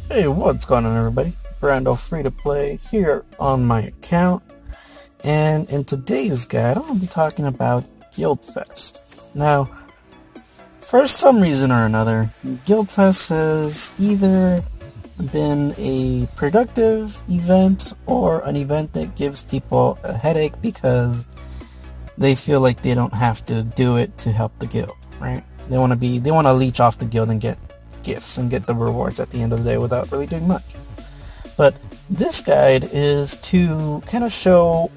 Hey, what's going on, everybody? Brando free to play here on my account, and in today's guide I'm going to be talking about Guild Fest. Now, for some reason or another, Guild Fest has either been a productive event or an event that gives people a headache because they feel like they don't have to do it to help the guild, right? They want to leech off the guild and get gifts and get the rewards at the end of the day without really doing much. But this guide is to kind of show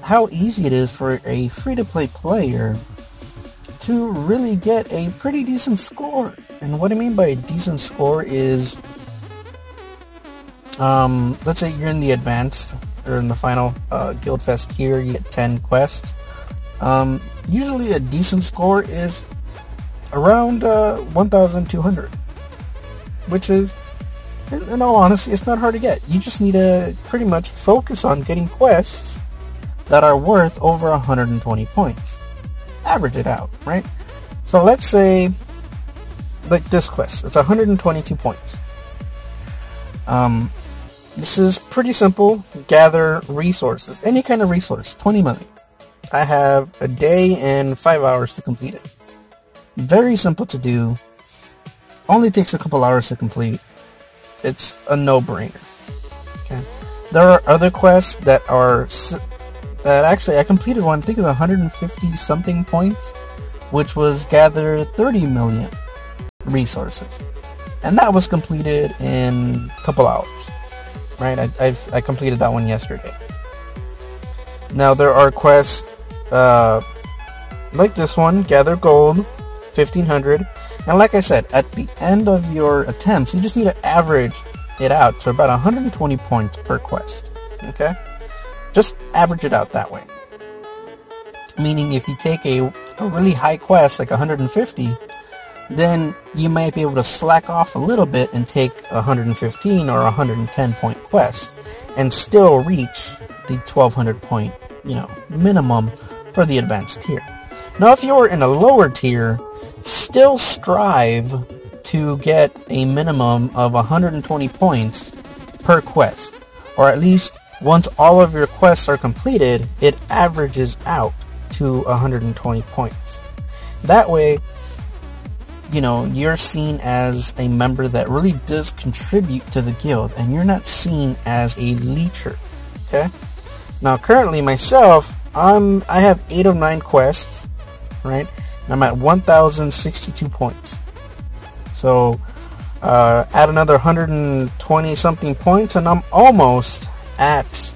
how easy it is for a free-to-play player to really get a pretty decent score. And what I mean by a decent score is, let's say you're in the advanced or in the final Guild Fest tier, you get 10 quests. Usually a decent score is around 1,200. Which is, in all honesty, it's not hard to get. You just need to pretty much focus on getting quests that are worth over 120 points. Average it out, right? So let's say, like this quest, it's 122 points. This is pretty simple. Gather resources, any kind of resource, 20 million. I have a day and 5 hours to complete it. Very simple to do. Only takes a couple hours to complete. It's a no-brainer. Okay. There are other quests that actually I completed one. I think it was 150 something points, which was gather 30 million resources, and that was completed in a couple hours. Right? I completed that one yesterday. Now there are quests like this one, gather gold, 1,500. And like I said, at the end of your attempts, you just need to average it out to about 120 points per quest. Okay? Just average it out that way. Meaning if you take a really high quest, like 150, then you might be able to slack off a little bit and take a 115 or 110 point quest and still reach the 1,200 point, minimum for the advanced tier. Now if you're in a lower tier, still strive to get a minimum of 120 points per quest, or at least once all of your quests are completed, it averages out to 120 points. That way, you're seen as a member that really does contribute to the guild, and you're not seen as a leecher. Okay? Now currently myself, I have 8 of 9 quests, right? I'm at 1,062 points. So add another 120 something points and I'm almost at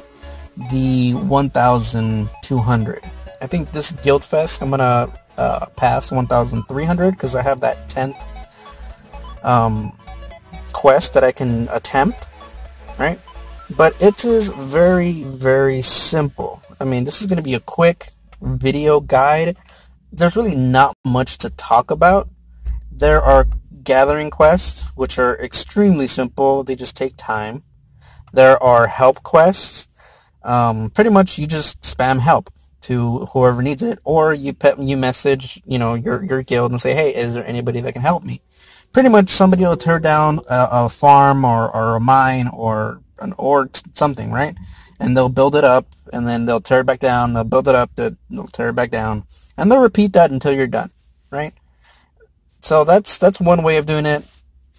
the 1,200. I think this Guild Fest I'm gonna pass 1,300 because I have that 10th quest that I can attempt, right? But it is very, very simple. I mean, this is going to be a quick video guide. There's really not much to talk about. There are gathering quests, which are extremely simple. They just take time. There are help quests. Pretty much you just spam help to whoever needs it, or you message, your guild and say, hey, is there anybody that can help me? Pretty much somebody will tear down a farm or a mine or something, right? And they'll build it up, and then they'll tear it back down. They'll build it up, they'll tear it back down, and they'll repeat that until you're done, right? So that's one way of doing it.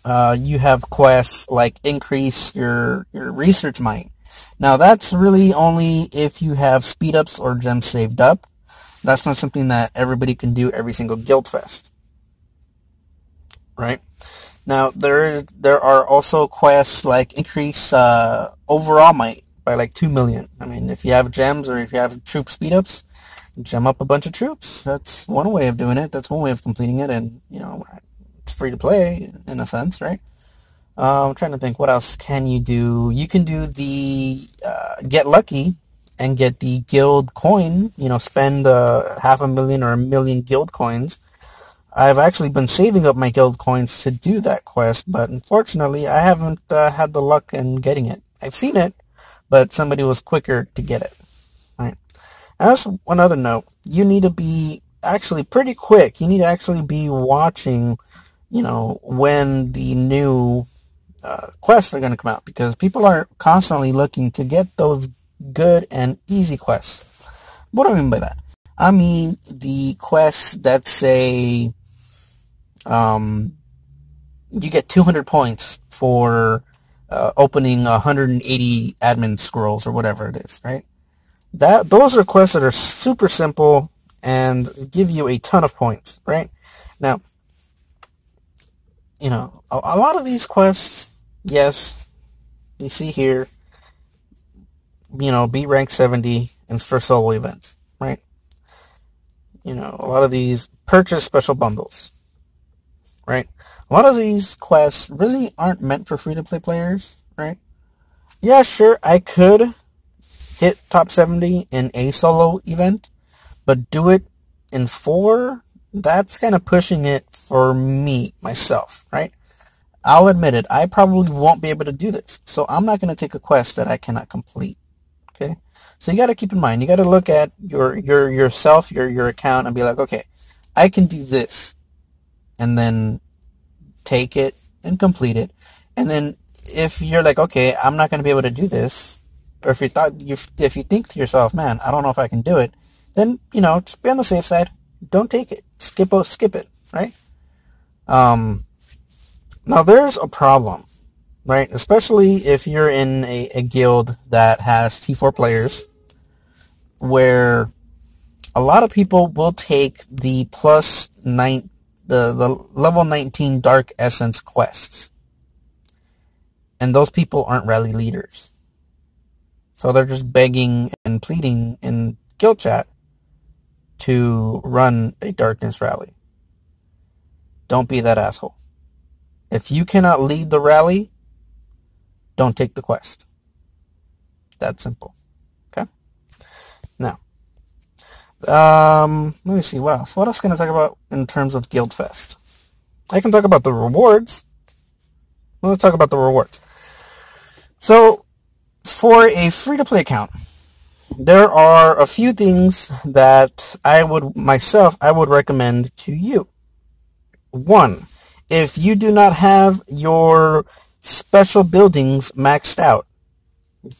You have quests like increase your research mine. Now that's really only if you have speed ups or gems saved up. That's not something that everybody can do every single Guild Fest, right? Now there are also quests like increase overall might by like 2 million. I mean, if you have gems or if you have troop speed ups, gem up a bunch of troops. That's one way of doing it. That's one way of completing it, and it's free to play in a sense, right? I'm trying to think, what else can you do? You can do the get lucky and get the guild coin. Spend 500,000 or 1 million guild coins. I've actually been saving up my guild coins to do that quest, but unfortunately I haven't had the luck in getting it. I've seen it, but somebody was quicker to get it. Right. And that's one other note. You need to be actually pretty quick. You need to actually be watching, when the new quests are going to come out, because people are constantly looking to get those good and easy quests. What do I mean by that? I mean the quests that say you get 200 points for opening 180 admin scrolls or whatever it is, right? Those are quests that are super simple and give you a ton of points, right? Now, you know, a lot of these quests, yes, you see here, you know, be rank 70 and for solo events, right? You know, a lot of these purchase special bundles, right? A lot of these quests really aren't meant for free-to-play players, right? Yeah, sure, I could hit top 70 in a solo event, but do it in 4, that's kind of pushing it for me, myself, right? I'll admit it, I probably won't be able to do this, so I'm not going to take a quest that I cannot complete, okay? So you got to keep in mind, you got to look at yourself, your account, and be like, okay, I can do this, and then take it and complete it. And then if you're like, okay, I'm not going to be able to do this, or if you think to yourself, man, I don't know if I can do it, then, you know, just be on the safe side. Don't take it. Skip it, right? Now there's a problem, right? Especially if you're in a guild that has T4 players, where a lot of people will take the the level 19 Dark Essence quests. And those people aren't rally leaders. So they're just begging and pleading in guild chat to run a darkness rally. Don't be that asshole. If you cannot lead the rally, don't take the quest. That simple. Okay? Now, let me see, what else? What else can I talk about in terms of Guild Fest? I can talk about the rewards. Let's talk about the rewards. So, for a free-to-play account, there are a few things that I would recommend to you. 1, if you do not have your special buildings maxed out,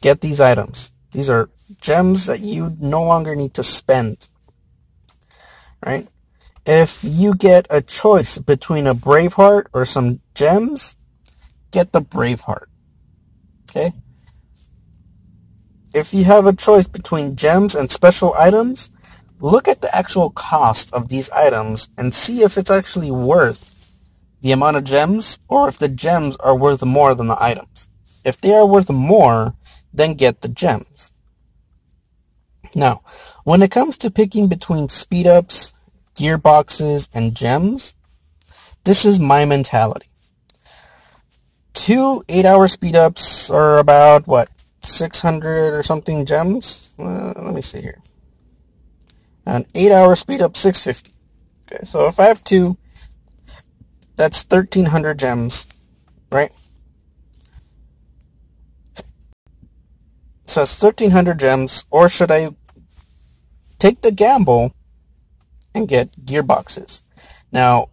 get these items. These are gems that you no longer need to spend. Right? If you get a choice between a Braveheart or some gems, get the Braveheart. Okay? If you have a choice between gems and special items, look at the actual cost of these items and see if it's actually worth the amount of gems, or if the gems are worth more than the items. If they are worth more, then get the gems. Now, when it comes to picking between speed-ups, gearboxes, and gems, this is my mentality. 2 8-hour speed-ups are about, what, 600 or something gems? Let me see here. An 8-hour speed-up, 650. Okay, so if I have 2, that's 1,300 gems, right? So it's 1,300 gems, or should I take the gamble and get gearboxes? Now,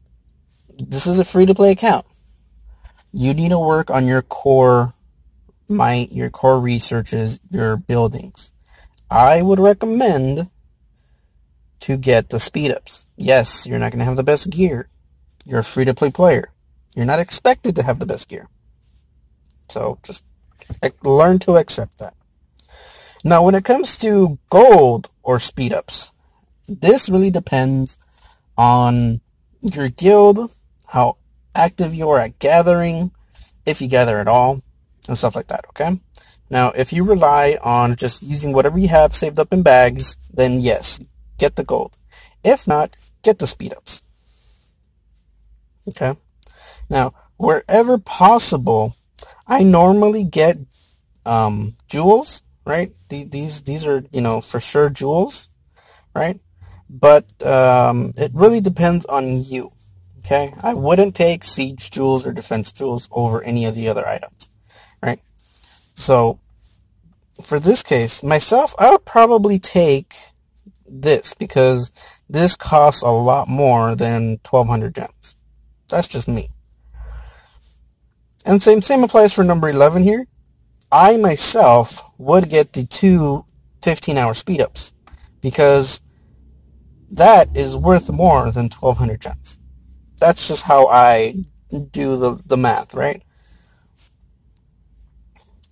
this is a free-to-play account. You need to work on your core might, your core researches, your buildings. I would recommend to get the speed-ups. Yes, you're not going to have the best gear. You're a free-to-play player. You're not expected to have the best gear. So just learn to accept that. Now, when it comes to gold or speed-ups, this really depends on your guild, how active you are at gathering, if you gather at all, and stuff like that, okay? Now, if you rely on just using whatever you have saved up in bags, then yes, get the gold. If not, get the speed-ups. Okay? Now, wherever possible, I normally get jewels, right? These are, you know, for sure jewels, right? But it really depends on you. Okay? I wouldn't take siege jewels or defense jewels over any of the other items, right? So, for this case, myself, I would probably take this, because this costs a lot more than 1,200 gems. That's just me. And same applies for number 11 here. I myself would get the two 15-hour speed ups because that is worth more than 1,200 gems. That's just how I do the math, right?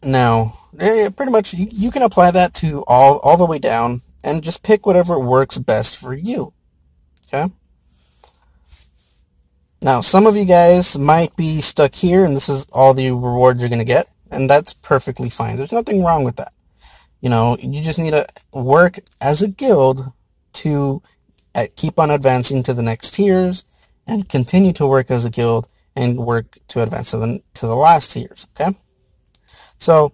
Now, pretty much you can apply that to all the way down and just pick whatever works best for you. Okay? Now, some of you guys might be stuck here and this is all the rewards you're going to get, and that's perfectly fine. There's nothing wrong with that. You know, you just need to work as a guild to keep on advancing to the next tiers and continue to work as a guild and work to advance to the last tiers, okay? So,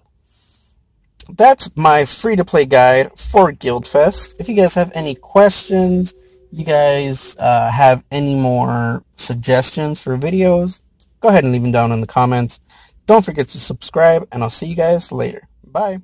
that's my free-to-play guide for Guildfest. If you guys have any questions, you guys have any more suggestions for videos, go ahead and leave them down in the comments. Don't forget to subscribe, and I'll see you guys later. Bye.